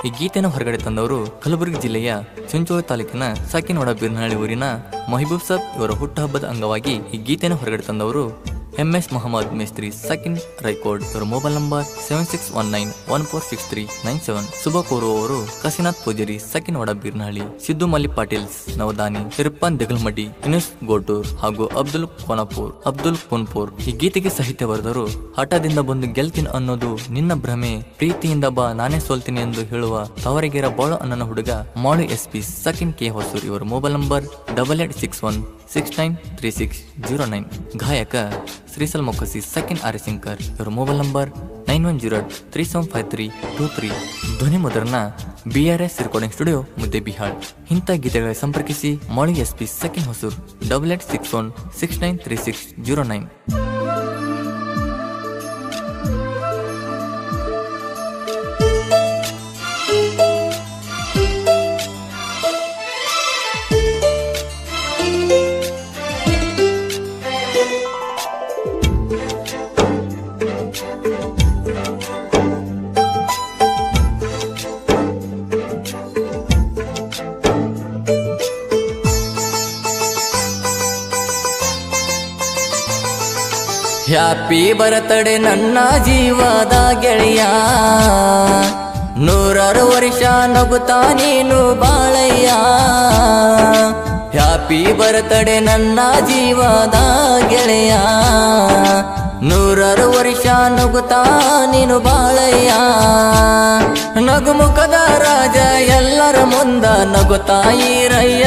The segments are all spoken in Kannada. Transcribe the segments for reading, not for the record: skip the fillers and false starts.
ಈ ಗೀತೆಯನ್ನು ಹೊರಗಡೆ ತಂದವರು ಕಲಬುರಗಿ ಜಿಲ್ಲೆಯ ಚಿಂಚೋಳಿ ತಾಲೂಕಿನ ಸಾಕಿನವಾಡ ಬೀರ್ನಹಳ್ಳಿ ಊರಿನ ಮಹಿಬೂಬ್ ಸಾಬ್ ಇವರ ಹುಟ್ಟುಹಬ್ಬದ ಅಂಗವಾಗಿ ಈ ಗೀತೆಯನ್ನು ಹೊರಗಡೆ ತಂದವರು MS ಮೊಹಮ್ಮದ್ ಮೇಸ್ತ್ರಿ ಸಕಿನ್ ರೈಕೋಡ್. ಇವರ ಮೊಬೈಲ್ ನಂಬರ್ 7619146397. ಶುಭ ಕೋರುವವರು ಕಾಶಿನಾಥ್ ಪೂಜಾರಿ ಸಕಿನವಾಡ ಬೀರ್ನಹಳ್ಳಿ, ಸಿದ್ದು ಮಲ್ಲಿ ಪಾಟೀಲ್ಸ್ ನವದಾನಿ, ಇರ್ಫಾನ್ ದೇಗಲ್ಮಡಿ, ಇನುಸ್ ಗೋಟೂರ್ ಹಾಗೂ ಅಬ್ದುಲ್ ಕುನ್ಪುರ್. ಈ ಗೀತೆಗೆ ಸಾಹಿತ್ಯ ಬರೆದರು ಹಠದಿಂದ ಬಂದು ಗೆಲ್ತೀನಿ ಅನ್ನೋದು ನಿನ್ನ ಭ್ರಮೆ, ಪ್ರೀತಿಯಿಂದ ಬಾ ನಾನೇ ಸೋಲ್ತೀನಿ ಎಂದು ಹೇಳುವ ತವರಿಗೆರ ಬಾಳು ಅನ್ನನ ಹುಡುಗ ಮಾಳು SP ಸಕಿನ್ ಕೆ ಹೊಸೂರ್. ಇವರ ಮೊಬೈಲ್ ನಂಬರ್ 8861693609. ಗಾಯಕ ಶ್ರೀಸಲ್ ಮೊಕ್ಕಸಿ ಸಕಿನ್ ಆರ್ಯಶಂಕರ್. ಇವರ ಮೊಬೈಲ್ ನಂಬರ್ 9108375323. ಧ್ವನಿ ಮುದ್ರಣ BRS ರೆಕಾರ್ಡಿಂಗ್ ಸ್ಟುಡಿಯೋ ಮುದ್ದೇಬಿಹಾಳ್. ಇಂಥ ಗೀತೆಗಳ ಸಂಪರ್ಕಿಸಿ Malu SP ಸಕಿನ್ Hosur 8861693609. Happy birthday ನನ್ನ ಜೀವದ ಗೆಳೆಯ, 100 ವರ್ಷ ನಗುತ್ತಾ ನೀನು ಬಾಳಯ್ಯ. ಹ್ಯಾಪಿ ಬರ್ತಡೆ ನನ್ನ ಜೀವದ ಗೆಳೆಯ, 100 ವರ್ಷ ನಗುತ್ತಾ ನೀನು ಬಾಳಯ್ಯ. ನಗುಮುಖದ ರಾಜ ಎಲ್ಲರ ಮುಂದ ನಗುತ್ತಾಯಿರಯ್ಯ,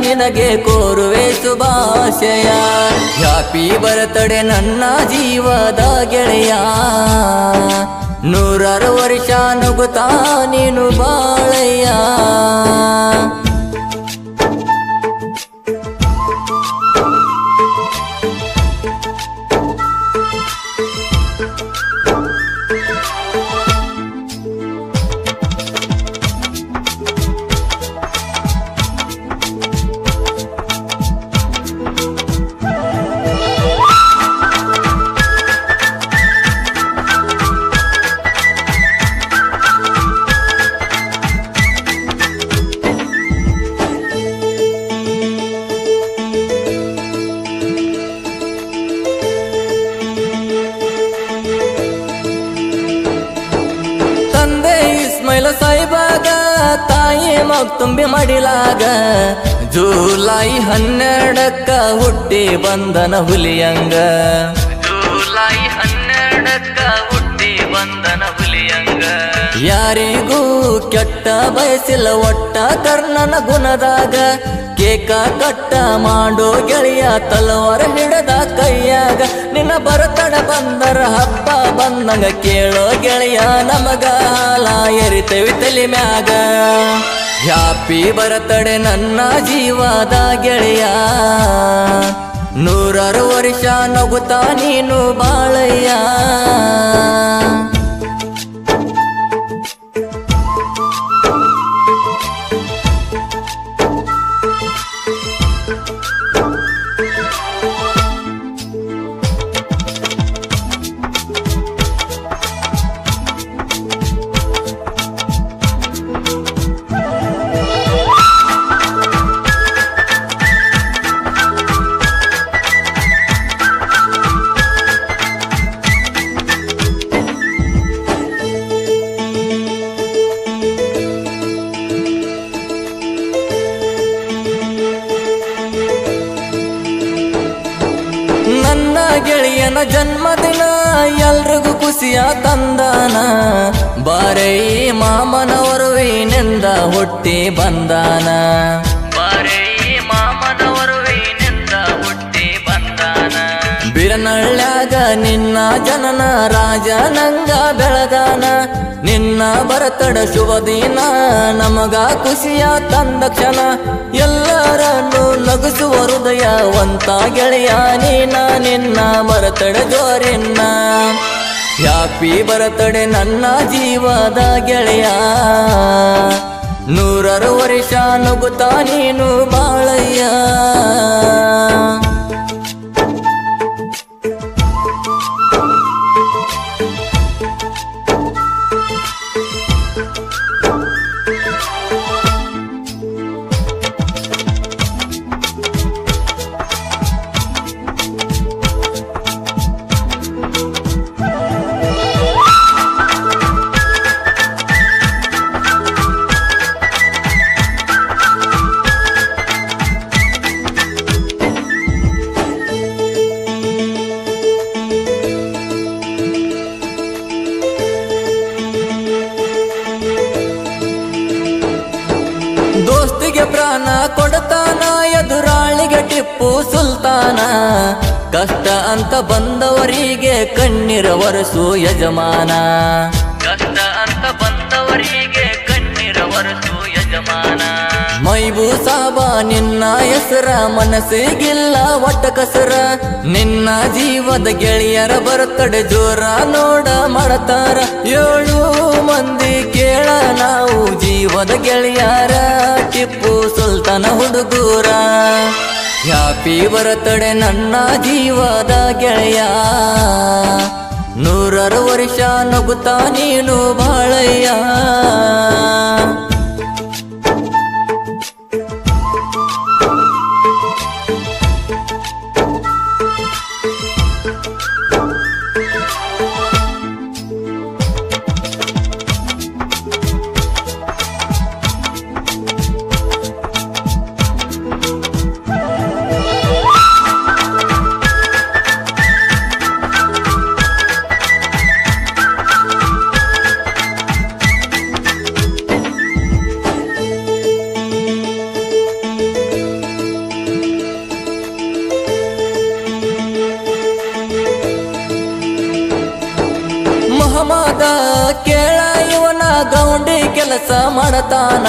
ನಿನಗೆ ಕೋರುವೆ ಶುಭಾಶಯ. ಹ್ಯಾಪಿ ಬರ್ತಡೆ ನನ್ನ ಜೀವದ ಗೆಳೆಯ, 100 ವರ್ಷ ನಗುತ್ತಾ ನೀನು ಬಾಳಯ್ಯ. ಸಾಯಿಬಾಗ ತಾಯಿ ಮಗ್ ತುಂಬಿ ಮಡಿಲಾಗ, ಜುಲೈ 12ಕ್ಕ ಹುಟ್ಟಿ ಬಂದನ ಹುಲಿಯಂಗ. ಜುಲೈ 12ಕ್ಕ ಹುಟ್ಟಿ ಬಂದನ ಹುಲಿಯಂಗ. ಯಾರಿಗೂ ಕೆಟ್ಟ ಬಯಸಿಲ್ಲ ಒಟ್ಟ ಕರ್ಣನ ಗುಣದಾಗ, ಕೇಕ ಕಟ್ಟ ಮಾಡೋ ಗೆಳೆಯ ತಲವಾರ ಹಿಡದ ಕೈಯಾಗ. ನಿನ್ನ ಬರತಡ ಬಂದರ ಹಬ್ಬ ಬಂದಂಗ ಕೇಳೋ ಗೆಳೆಯ ನಮಗ ಹಾಲ ಎರಿತೇವಿ ತಲಿ ಮ್ಯಾಗ. ಹ್ಯಾಪಿ ಬರತಡೆ ನನ್ನ ಜೀವದ ಗೆಳೆಯ, 100 ವರ್ಷ ನಗುತ್ತಾ ನೀನು ಬಾಳಯ್ಯ. ನನ್ನ ಗೆಳೆಯನ ಜನ್ಮದಿನ ಎಲ್ರಿಗೂ ಖುಷಿಯ ತಂದಾನ, ಬಾರೈ ಮಾಮನವರುವಿನಿಂದ ಹುಟ್ಟಿ ಬಂದಾನ. ಬಾರೈ ಮಾಮನವರುವಿನಿಂದ ಹುಟ್ಟಿ ಬಂದಾನ. ಬಿರನಳ್ಳ್ಯಾಗ ನಿನ್ನ ಜನನ ರಾಜ ನಂಗ ಬೆಳಗಾನ. ನಿನ್ನ ಬರತಡ ಶುಭ ದಿನ ನಮಗ ಖುಷಿಯ ತಂದ ಕ್ಷಣ, ಎಲ್ಲರನ್ನು ನಗಿಸುವ ಹೃದಯವಂತ ಗೆಳೆಯ ನೀನ. ನಿನ್ನ ಬರತಡ ಜೋರಿನ್ನ ಹ್ಯಾಪಿ ಬರತಡೆ ನನ್ನ ಜೀವದ ಗೆಳೆಯ, 100 ವರ್ಷ ನಗುತ್ತಾ ನೀನು ಬಾಳಯ್ಯ. ಟಿಪ್ಪು ಸುಲ್ತಾನ. ಕಷ್ಟ ಅಂತ ಬಂದವರಿಗೆ ಕಣ್ಣೀರ ಒರೆಸು ಯಜಮಾನ. ಕಷ್ಟ ಅಂತ ಬಂದವರಿಗೆ ಕಣ್ಣೀರ ಒರೆಸು ಯಜಮಾನ. ಮೈಬೂ ಸಾಬ ನಿನ್ನ ಹೆಸರ ಮನಸ್ಸಿಗಿಲ್ಲ ಒಟ್ಟ ಕಸರ. ನಿನ್ನ ಜೀವದ ಗೆಳೆಯರ ಬರ್ತಡೆ ಜೋರ ನೋಡ ಮಾಡತಾರ. 7 ಮಂದಿ ಕೇಳ ನಾವು ಜೀವದ ಗೆಳೆಯರ ಟಿಪ್ಪು ಸುಲ್ತಾನ ಹುಡುಗೂರ. ಹ್ಯಾಪಿ ಬರ್ತಡೆ ನನ್ನ ಜೀವದ ಗೆಳೆಯ. 100 ವರ್ಷ ನಗುತ್ತಾ ನೀನು ಬಾಳಯ್ಯ. ಮಹಮದ ಕೇಳ ಇವನ ಗೌಂಡಿ ಕೆಲಸ ಮಾಡತಾನ.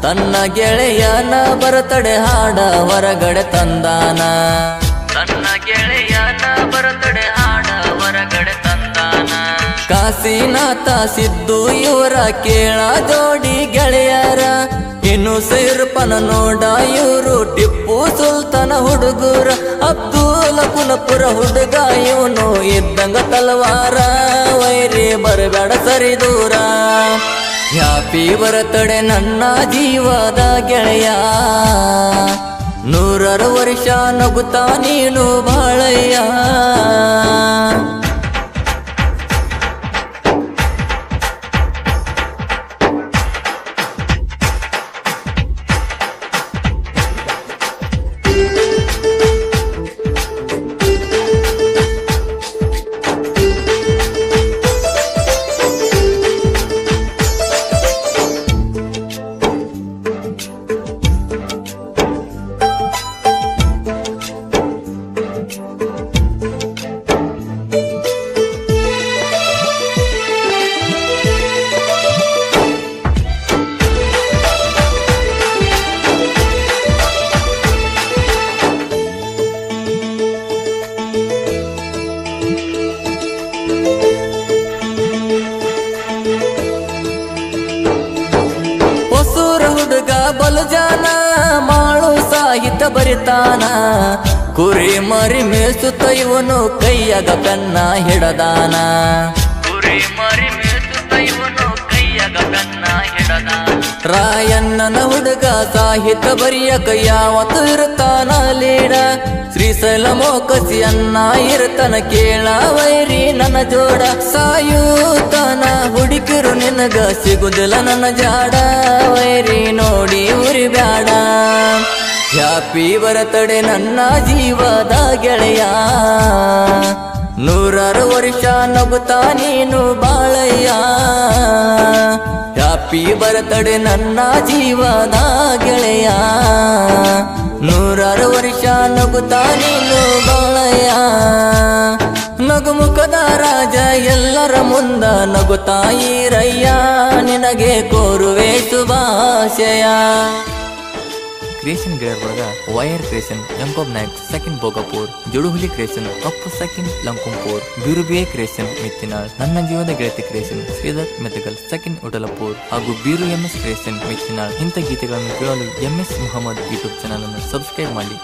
ತನ್ನ ಗೆಳೆಯನ ಬರ್ತಡೆ ಹಾಡ ಹೊರಗಡೆ ತಂದಾನ. ತನ್ನ ಗೆಳೆಯನ ಬರ್ತಡೆ ಹಾಡ ಹೊರಗಡೆ ತಂದಾನ. ಕಾಶಿನಾಥ ಸಿದ್ದು ಇವರ ಕೇಳ ಜೋಡಿ ಗೆಳೆಯರ. ಇನ್ನು ಸೇರ್ಪನ ನೋಡ ಇವರು ಟಿಪ್ಪು ಸುಲ್ತಾನ ಹುಡುಗರ. ಅಬ್ದುಲ್ ಕುನಪುರ ಹುಡುಗ ಇವನು ಇದ್ದಂಗ ತಲವಾರ. ವೈರಿ ಬರಬೇಡ ಸರಿ ದೂರ. ಹ್ಯಾಪಿ ಬರ್ತಡೆ ನನ್ನ ಜೀವದ ಗೆಳೆಯ. 100 ವರ್ಷ ನಗುತ್ತಾ ನೀನು ಬಾಳಯ್ಯ. ಬಲುಜಾನ ಮಾಳು ಸಾಹಿತ್ಯ ಬರಿತಾನ. ಕುರಿ ಮರಿ ಮೇಸುತ್ತ ಇವನು ಕೈಯಾಗ ಪೆನ್ನ ಹಿಡದಾನ. ಕುರಿ ಮರಿ ಮೇಸುತ್ತ ಇವನು ಕೈಯಾಗ ಪೆನ್ನ ಹಿಡದಾನ. ರಾಯಣ್ಣನ ಹುಡುಗ ಸಾಹಿತ್ಯ ಬರಿಯಕ ಯಾವತ್ತು ಇರ್ತಾನ ಲೀಡ. ಶ್ರೀಶೈಲ ಮೋಕಸಿಯನ್ನ ಇರ್ತಾನ ಕೇಳ ವೈರಿ ನನ್ನ ಜೋಡ. ಸಾಯುತ್ತಾನ ಹುಡುಕಿರು ನಿನಗ ಸಿಗುದಿಲ್ಲ ನನ್ನ ಜಾಡ. ವೈರಿ ನೋಡಿ ಉರಿ ಬ್ಯಾಡ. ಹ್ಯಾಪಿ ಬರ್ತಡೆ ನನ್ನ ಜೀವದ ಗೆಳೆಯ. 100 ವರ್ಷ ನಗುತ್ತಾ ನೀನು ಬಾಳಯ್ಯ. ಹ್ಯಾಪಿ ಬರ್ತಡೆ ನನ್ನ ಜೀವದ ಗೆಳೆಯ. 100 ವರ್ಷ ನಗುತ್ತಾ ನೀನು ಬಾಳಯ್ಯ. ನಗುಮುಖದ ರಾಜ ಎಲ್ಲರ ಮುಂದ ನಗುತ್ತಾಯಿರಯ್ಯ. ನಿನಗೆ ಕೋರುವೆ ಶುಭಾಶಯ. ಕ್ರಿಯೇಷನ್ ಗೆಳೆಯರ ವೈರ್ ಕ್ರಿಯೇಷನ್ ಯಂಕೋಬ್ ನಾಯಕ್ ಸೆಕೆಂಡ್ ಭೋಗಪುರ್. ಜುಡುಹುಲಿ ಕ್ರಿಯೇಷನ್ ಅಪ್ಪು ಸೆಕೆಂಡ್ ಲಂಕುಂಪುರ್. ಬೀರುಬಿಯೆ ಕ್ರಿಯೇಷನ್ ಮಿತ್ತಿನಾಳ್. ನನ್ನ ಜೀವದ ಗೆಳತಿ ಕ್ರಿಯೇಷನ್ ಶ್ರೀಧರ್ ಮೆತಗಲ್ ಸೆಕೆಂಡ್ ಉಡಲಪುರ್ ಹಾಗೂ ಬೀರು MS ಕ್ರಿಯೇಷನ್ ಮಿತ್ತಿನಾಳ್. ಇಂಥ ಗೀತೆಗಳನ್ನು ಕೇಳಲು MS ಮುಹಮ್ಮದ್ ಯೂಟ್ಯೂಬ್ ಚಾನಲ್ ಅನ್ನು ಸಬ್ಸ್ಕ್ರೈಬ್ ಮಾಡಿ.